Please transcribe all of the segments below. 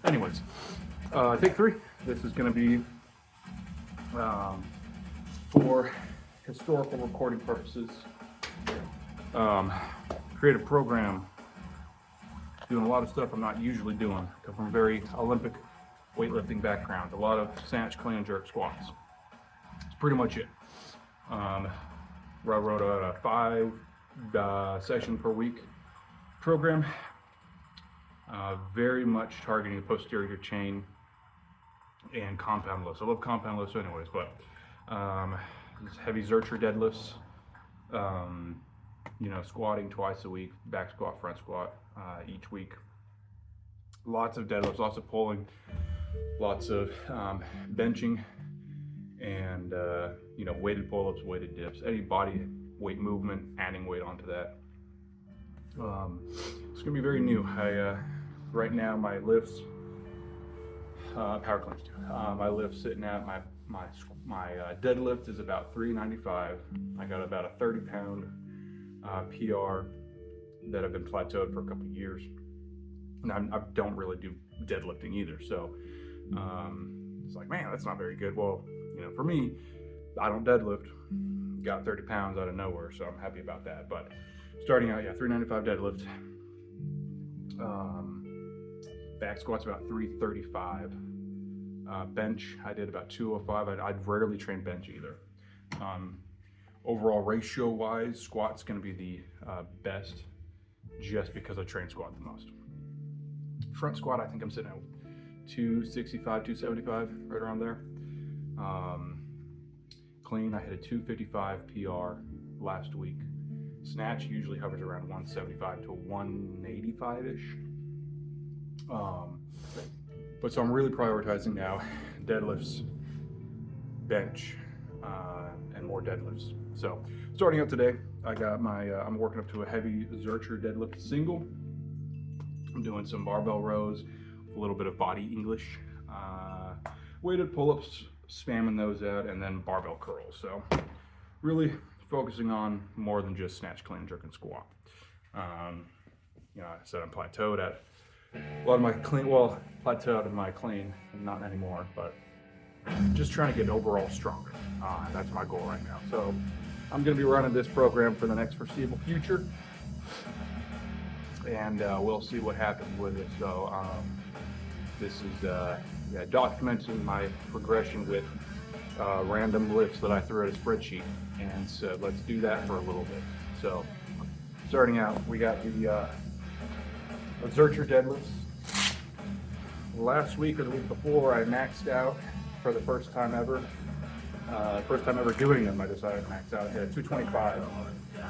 Anyways, take 3. This is going to be for historical recording purposes. Create a program doing a lot of stuff I'm not usually doing. I come from a very Olympic weightlifting background, a lot of snatch, clean, and jerk squats. That's pretty much it. I wrote a 5 session per week program, very much targeting the posterior chain and compound lifts. I love compound lifts anyways, but heavy Zercher deadlifts, squatting twice a week, back squat, front squat each week. Lots of deadlifts, lots of pulling, lots of benching, and weighted pull-ups, weighted dips, any body weight movement, adding weight onto that. It's gonna be very new. Right now my lifts, power cleans too. My lift sitting at my deadlift is about 395. I got about a 30-pound PR that I've been plateaued for a couple of years. And I don't really do deadlifting either, so it's like, man, that's not very good. Well, for me, I don't deadlift. Got 30 pounds out of nowhere, so I'm happy about that. But starting out, 395 deadlift. Back squats about 335. Bench, I did about 205. I'd rarely train bench either. Overall ratio wise, squat's gonna be the best just because I train squat the most. Front squat, I think I'm sitting at 265, 275, right around there. Clean, I hit a 255 PR last week. Snatch usually hovers around 175 to 185-ish. But so I'm really prioritizing now deadlifts, bench, and more deadlifts. So starting out today, I got I'm working up to a heavy Zercher deadlift single. I'm doing some barbell rows, a little bit of body English, weighted pull-ups, spamming those out, and then barbell curls. So really focusing on more than just snatch, clean, jerk, and squat. I said I'm plateaued at a lot of my clean, plateaued in my clean, not anymore, but just trying to get overall stronger. That's my goal right now. So I'm going to be running this program for the next foreseeable future, and we'll see what happens with it. So this is documenting my progression with random lifts that I threw at a spreadsheet, and so let's do that for a little bit. So starting out, we got the Zercher deadlifts. Last week or the week before, I maxed out for the first time ever. First time ever doing them, I decided to max out. I hit a 225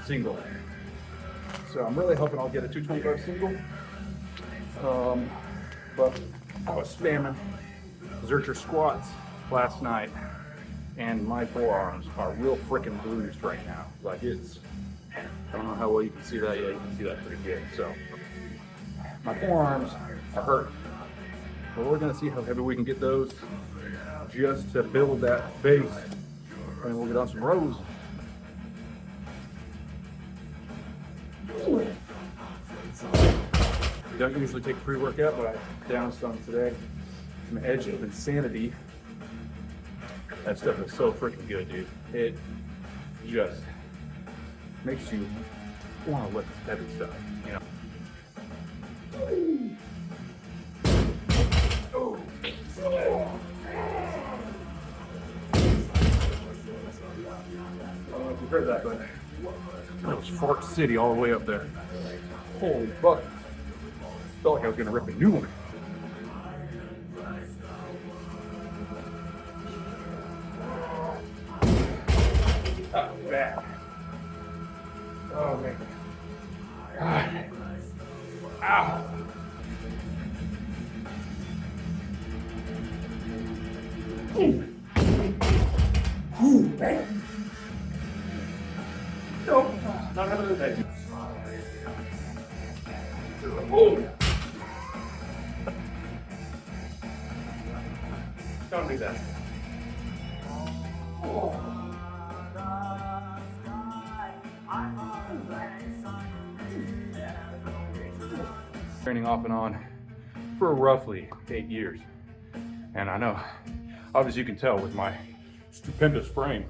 single. So I'm really hoping I'll get a 225 single. But I was spamming Zercher squats last night, and my forearms are real freaking bruised right now. Like I don't know how well you can see that. Yeah, you can see that pretty good. So my forearms are hurt. But we're gonna see how heavy we can get those just to build that base, and we'll get on some rows. Don't usually take pre-workout, but I downed some today. From the edge of insanity. That stuff is so freaking good, dude. It just makes you want to lift heavy stuff, I don't know if you heard that, but that was Fart City all the way up there. Holy fuck. Felt like I was gonna rip a new one. Oh, man. Oh, man. Ow. Ooh. Ooh, man. Nope, not another day. Oh. Don't do that. Oh. Training off and on for roughly 8 years. And I know, obviously you can tell with my stupendous frame,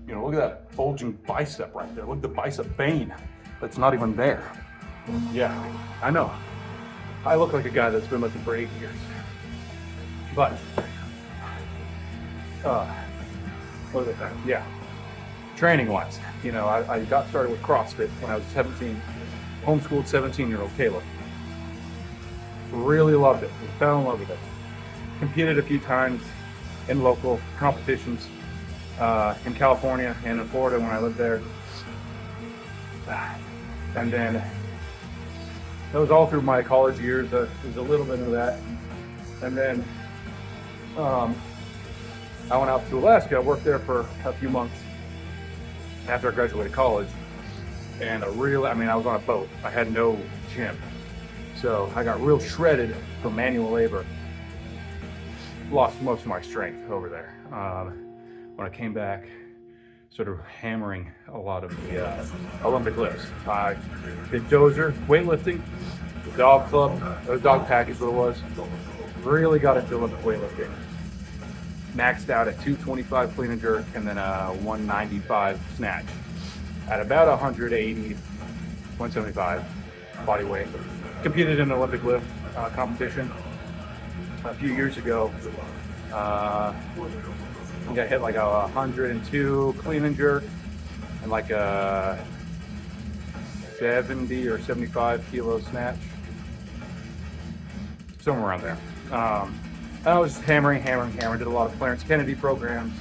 you know, look at that bulging bicep right there. Look at the bicep vein that's not even there. Yeah, I know. I look like a guy that's been lifting for 8 years. But, what was it? Yeah, training wise, you know, I got started with CrossFit when I was 17, homeschooled 17-year-old Caleb. Really loved it, fell in love with it. Competed a few times in local competitions in California and in Florida when I lived there. And then that was all through my college years. There's a little bit of that. And then I went out to Alaska, worked there for a few months after I graduated college. And I was on a boat. I had no gym. So I got real shredded from manual labor. Lost most of my strength over there. When I came back, sort of hammering a lot of the Olympic lifts. I did dozer, weightlifting, dog club, or dog pack is what it was. Really got into Olympic weightlifting. Maxed out at 225 clean and jerk and then a 195 snatch at about 180, 175 body weight. Competed in an Olympic lift competition a few years ago. I think I hit like a 102 clean and jerk and like a 70 or 75 kilo snatch, somewhere around there. I was just hammering. Did a lot of Clarence Kennedy programs.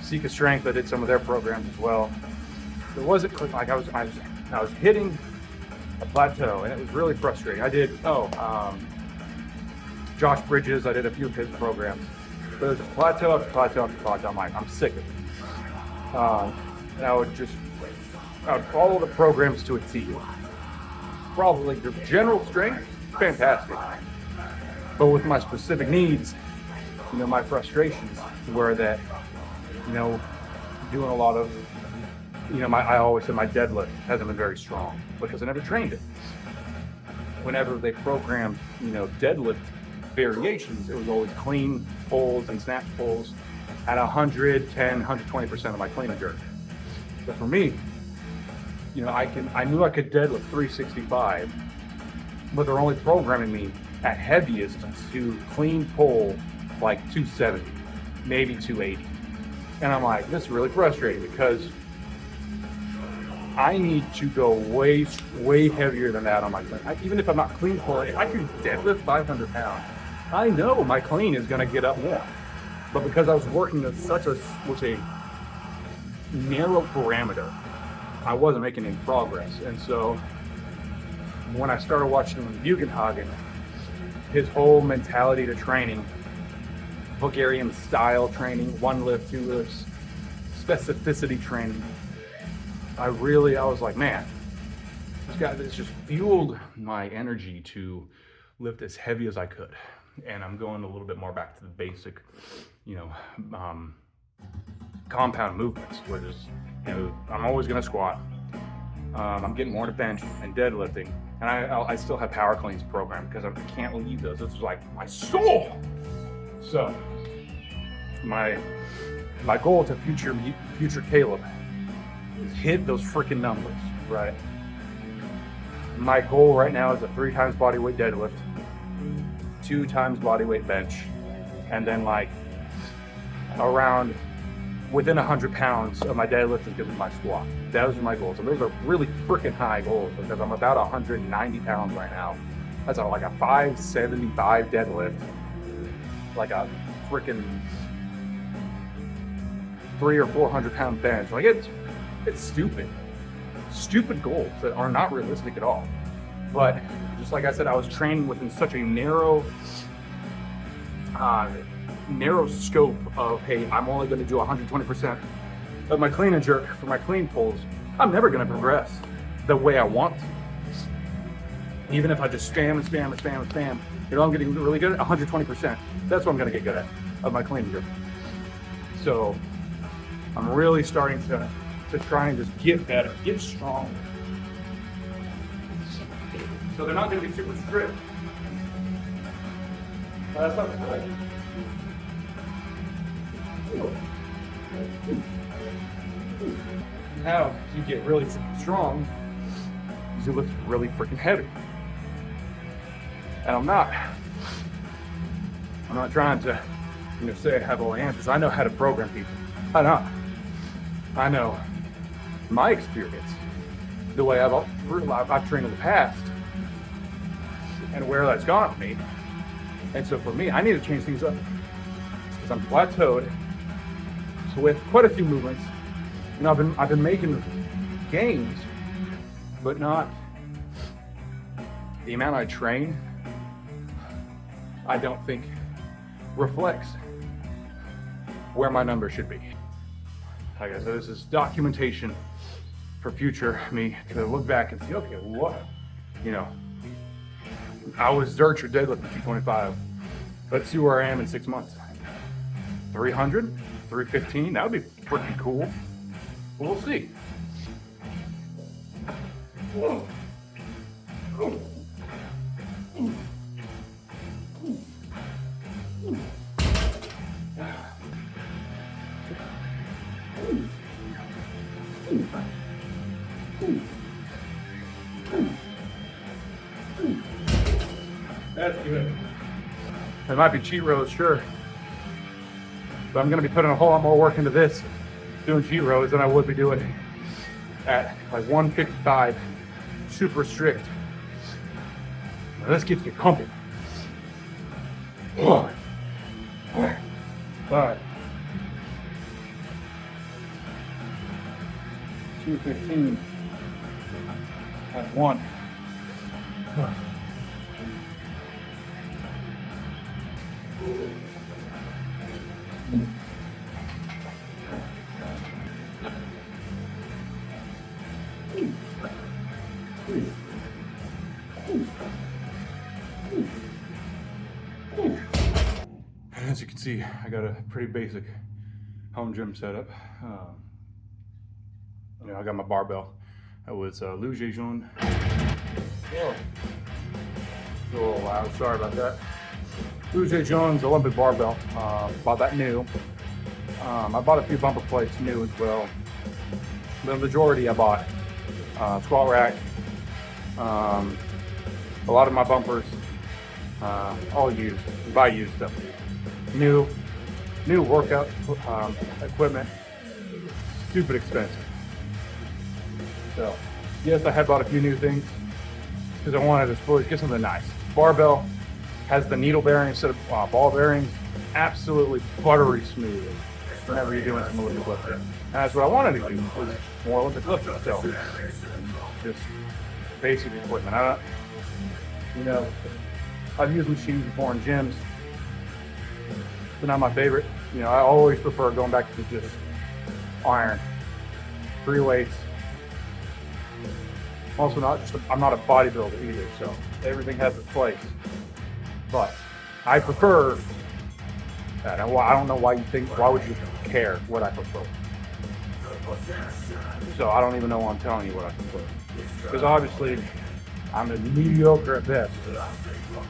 Sika Strength, I did some of their programs as well. It wasn't like I was hitting a plateau, and it was really frustrating. I did Josh Bridges. I did a few of his programs, but it was a plateau after plateau after plateau. I'm like, I'm sick of it. And I would follow the programs to a T. Probably the general strength, fantastic. But with my specific needs, you know, my frustrations were that, you know, doing a lot of, you know, I always said my deadlift hasn't been very strong because I never trained it. Whenever they programmed, you know, deadlift variations, it was always clean pulls and snatch pulls at 110, 120% of my clean and jerk. But for me, you know, I knew I could deadlift 365, but they're only programming me at heaviest to clean pull like 270, maybe 280. And I'm like, this is really frustrating because I need to go way heavier than that on my clean. Even if I'm not clean pulling, if I can deadlift 500 pounds, I know my clean is going to get up more. But because I was working with such a narrow parameter, I wasn't making any progress. And so when I started watching Bugenhagen, his whole mentality to training, Bulgarian style training, 1 lift, 2 lifts, specificity training, I was like, man, this just fueled my energy to lift as heavy as I could. And I'm going a little bit more back to the basic, you know, compound movements, which is, you know, I'm always going to squat. I'm getting more to bench and deadlifting. And I still have power cleans programmed because I can't leave those. This is like my soul. So my goal to future Caleb is hit those freaking numbers, right? My goal right now is a 3 times body weight deadlift, 2 times body weight bench, and then like around within 100 pounds of my deadlift is going to be my squat. Those are my goals. And those are really freaking high goals because I'm about 190 pounds right now. That's like a 575 deadlift, like a freaking 300 or 400 pound bench. Like it's stupid goals that are not realistic at all. But just like I said, I was training within such a narrow scope of, hey, I'm only going to do 120% of my clean and jerk for my clean pulls. I'm never going to progress the way I want to. Even if I just spam, you know, I'm getting really good at 120%. That's what I'm going to get good at of my clean and jerk. So I'm really starting to try and just get better, get strong. So they're not going to be super strict. That's not good. Now you get really freaking strong is you lift really freaking heavy. And I'm not trying to, say I have all the answers. I know how to program people. I know my experience, the way I've trained in the past, and where that's gone me. And so for me, I need to change things up because I'm plateaued. So with quite a few movements, I've been making gains, but not the amount I train. I don't think reflects where my numbers should be. Like I said, this is documentation for future me to look back and see, okay, what, I was Zercher deadlifting 225. Let's see where I am in 6 months. 300, 315, that would be pretty cool. We'll see. That's good. It might be cheat rows, sure. But I'm gonna be putting a whole lot more work into this, doing cheat rows, than I would be doing at like 155, super strict. Now this gets me pumping. 1, 5, 215 at 1. And as you can see, I got a pretty basic home gym setup. I got my barbell. That was Liu Zhejian. Whoa. A little loud, sorry about that. Liu Zhejian's Olympic barbell. Bought that new. I bought a few bumper plates new as well. The majority I bought. Squat rack. A lot of my bumpers, all used. Buy used stuff. New workout equipment. Stupid expensive. So, yes, I had bought a few new things because I wanted to get something nice. Barbell has the needle bearing instead of ball bearings. Absolutely buttery smooth whenever you're doing some Olympic lifting. And that's what I wanted to do, was more Olympic lifting. So, just basic equipment. I've used machines before in gyms, but not my favorite. I always prefer going back to just iron, free weights. Also, I'm not a bodybuilder either, so everything has its place. But I prefer that. I don't know why would you care what I prefer? So I don't even know why I'm telling you what I prefer. Because obviously, I'm a mediocre at best.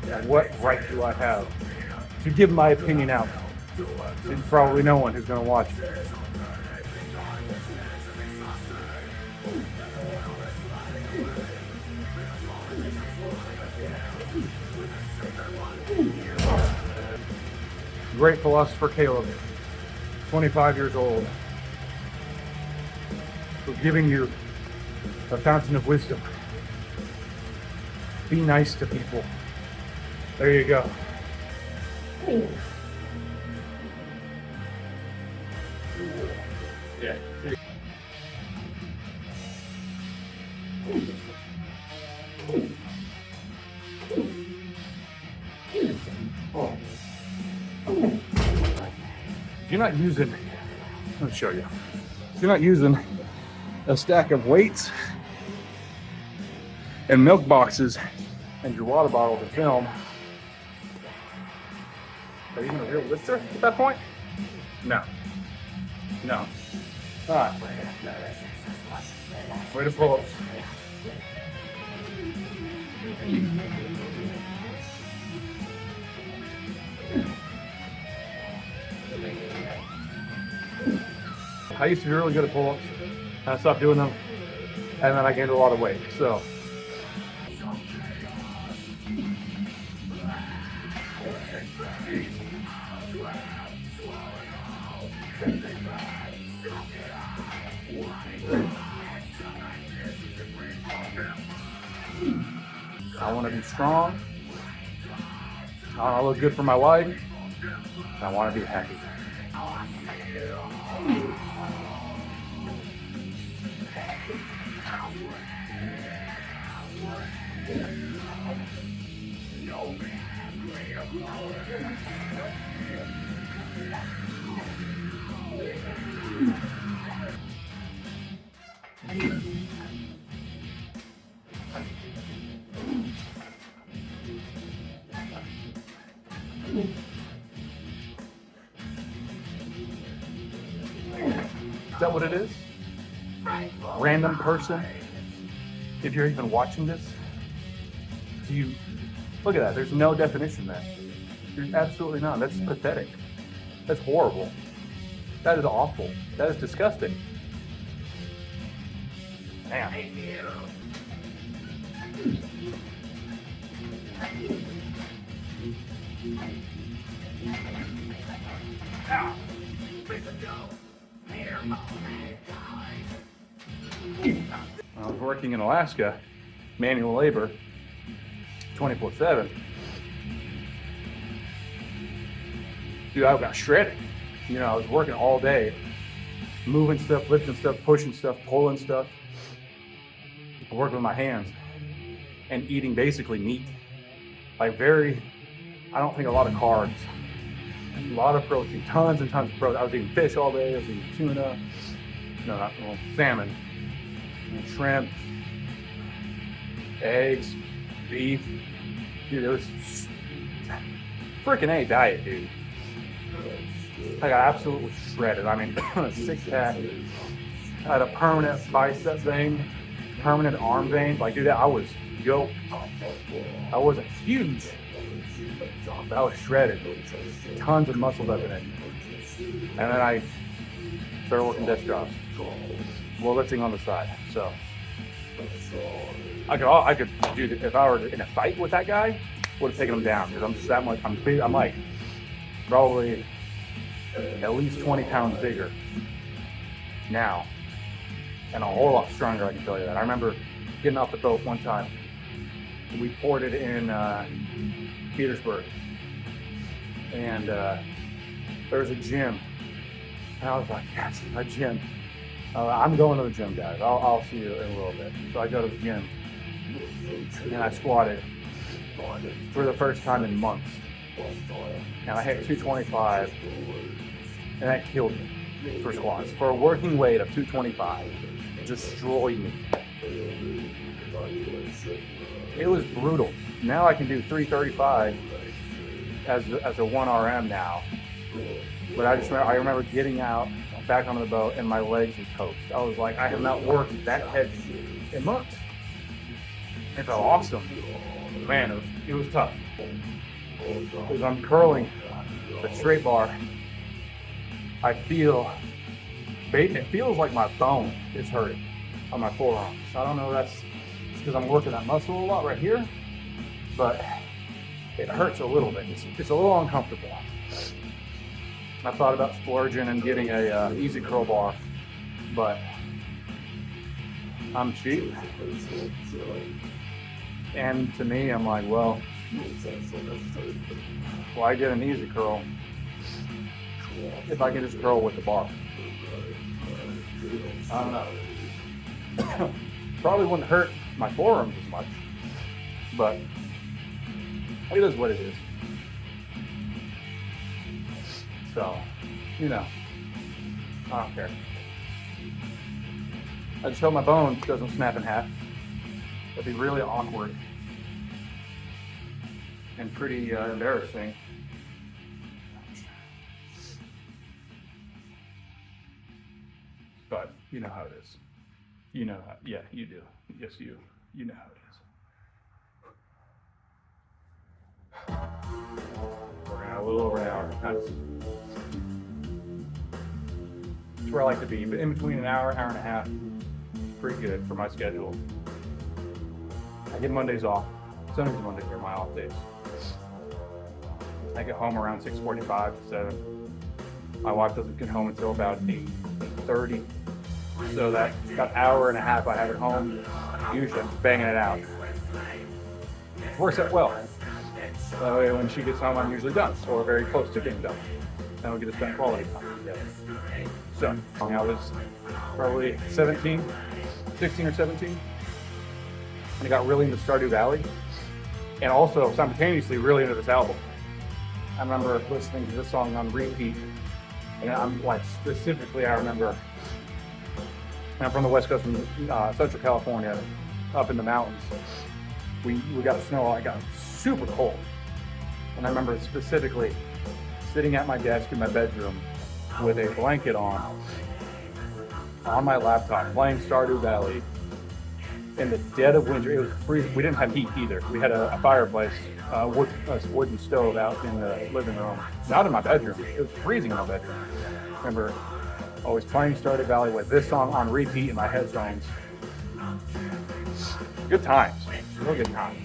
And what right do I have to give my opinion out? There's probably no one who's going to watch it. Great philosopher Caleb, 25 years old, for giving you a fountain of wisdom. Be nice to people. There you go. Yeah. If you're not using, let me show you. If you're not using a stack of weights and milk boxes and your water bottle to film, are you even a real lifter at that point? No. All right. Way to pull ups. I used to be really good at pull-ups, and I stopped doing them, and then I gained a lot of weight. So I want to be strong. I want to look good for my wife. And I want to be happy. Is that what it is? Random person? If you're even watching this, do you look at that? There's no definition there. There's absolutely none. That's pathetic. That's horrible. That is awful. That is disgusting. Man. I was working in Alaska, manual labor, 24/7. Dude, I got shredded. You know, I was working all day, moving stuff, lifting stuff, pushing stuff, pulling stuff, working with my hands, and eating basically meat. Like I don't think a lot of carbs, a lot of protein, tons and tons of protein. I was eating fish all day, I was eating tuna, salmon, shrimp, eggs, beef. Dude, it was freaking A diet, dude. I got absolutely shredded. I mean, a six-pack. I had a permanent bicep vein, permanent arm vein. Like, dude, I was yoked. I wasn't huge, but I was shredded. Tons of muscle up in it. And then I started working desk jobs, while lifting on the side. So I could do it if I were in a fight with that guy. Would have taken him down because I'm just that much. I'm big. I'm like probably at least 20 pounds bigger now, and a whole lot stronger. I can tell you that. I remember getting off the boat one time. We ported in Petersburg, and there was a gym. And I was like, yes, a gym. I'm going to the gym, guys. I'll see you in a little bit. So I go to the gym, and I squatted for the first time in months. And I hit 225, and that killed me for squats. For a working weight of 225, it destroyed me. It was brutal. Now I can do 335 as a 1RM now. But I remember getting out, back onto the boat, and my legs were toast. I was like, I have not worked that heavy in months. It felt awesome. Man, it was tough. As I'm curling the straight bar, it feels like my bone is hurting on my forearm. So I don't know if that's because I'm working that muscle a lot right here, but it hurts a little bit. It's a little uncomfortable. I thought about splurging and getting a easy curl bar, but I'm cheap. And to me, I'm like, well, why get an easy curl if I can just curl with the bar? I don't know. Probably wouldn't hurt my forearms as much, but it is what it is. So, I don't care. I just hope my bone doesn't snap in half. That'd be really awkward and pretty embarrassing. But you know how it is. You know how, yeah, you do. Yes, you know how it is. little over an hour. Nice. That's where I like to be, but in between an hour, hour and a half, pretty good for my schedule. I get Mondays off. Sundays and Mondays are my off days. I get home around 6:45 to 7. My wife doesn't get home until about 8:30. So that hour and a half I have at home, usually I'm just banging it out. Works out well. That way when she gets home, I'm usually done, or very close to getting done. And we get to spend quality time together. So I was probably 16 or 17, and I got really into Stardew Valley, and also simultaneously really into this album. I remember listening to this song on repeat, and I'm like, specifically, I remember, I'm from the West Coast, from Central California, up in the mountains. We got snow, it got super cold. And I remember specifically sitting at my desk in my bedroom with a blanket on my laptop, playing Stardew Valley in the dead of winter. It was freezing. We didn't have heat either. We had a fireplace, a wooden stove out in the living room, not in my bedroom. It was freezing in my bedroom. I remember always playing Stardew Valley with this song on repeat in my headphones. Good times, real good times.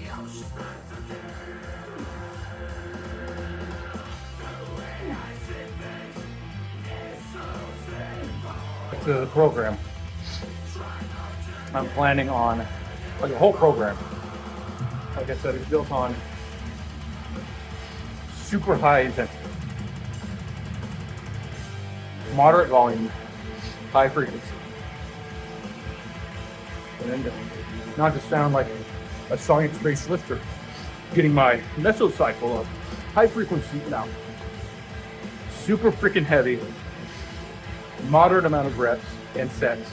To the program, I'm planning on, like, the whole program, like I said, it's built on super high intensity, moderate volume, high frequency. And not to sound like a science-based lifter, getting my mesocycle of high frequency now, super freaking heavy, moderate amount of reps and sets,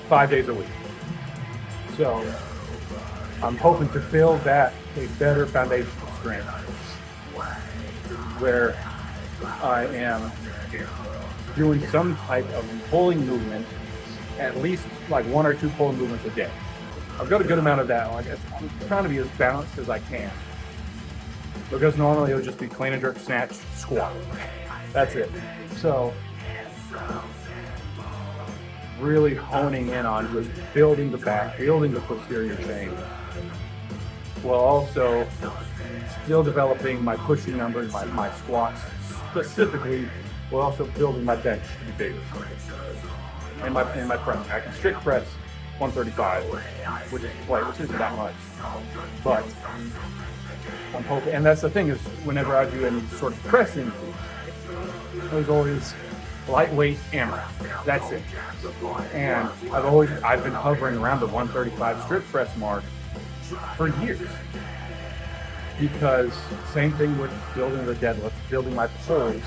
5 days a week. So I'm hoping to build that a better foundational strength where I am doing some type of pulling movement, at least like 1 or 2 pulling movements a day. I've got a good amount of that. Like, I'm trying to be as balanced as I can, because normally it would just be clean and jerk, snatch, squat. That's it. So really honing in on just building the back, building the posterior chain, while also still developing my pushing numbers, my squats specifically, while also building my bench to be bigger. And my press. I can strict press 135, which isn't that much. But I'm hoping, and that's the thing, is whenever I do any sort of pressing, there's always lightweight AMRAP. That's it. And I've been hovering around the 135 strip press mark for years. Because same thing with building the deadlift, building my pulls.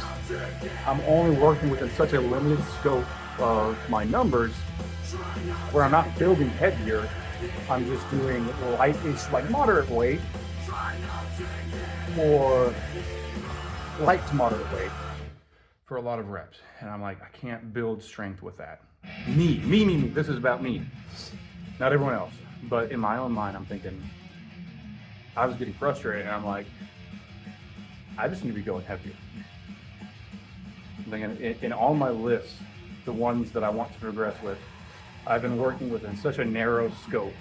I'm only working within such a limited scope of my numbers where I'm not building heavier. I'm just doing light-ish, like moderate weight, or light to moderate weight for a lot of reps. And I'm like, I can't build strength with that. Me. This is about me, not everyone else. But in my own mind, I'm thinking, I was getting frustrated, and I'm like, I just need to be going heavier. I'm thinking, in all my lifts, the ones that I want to progress with, I've been working within such a narrow scope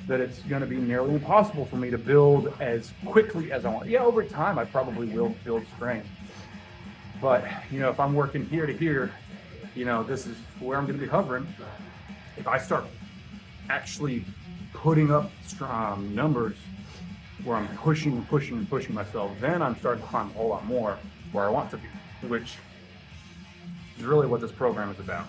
that it's going to be nearly impossible for me to build as quickly as I want. Yeah, over time, I probably will build strength. But, if I'm working here to here, this is where I'm going to be hovering. If I start actually putting up strong numbers where I'm pushing myself, then I'm starting to climb a whole lot more where I want to be, which is really what this program is about.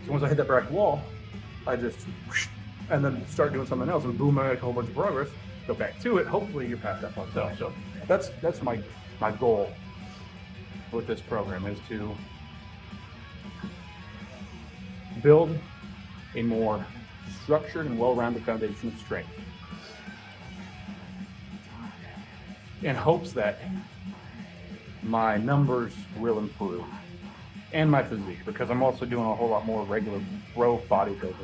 So once I hit that brick wall, I just and then start doing something else, and boom, I make a whole bunch of progress. Go back to it. Hopefully, you're past that plateau. So that's my goal with this program, is to build a more structured and well-rounded foundation of strength. in hopes that my numbers will improve and my physique, because I'm also doing a whole lot more regular bro bodybuilding.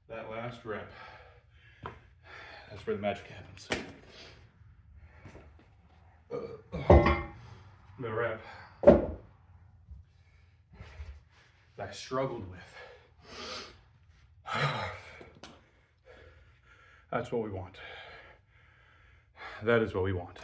That last rep, that's where the magic happens. The rep that I struggled with. That's what we want. That is what we want.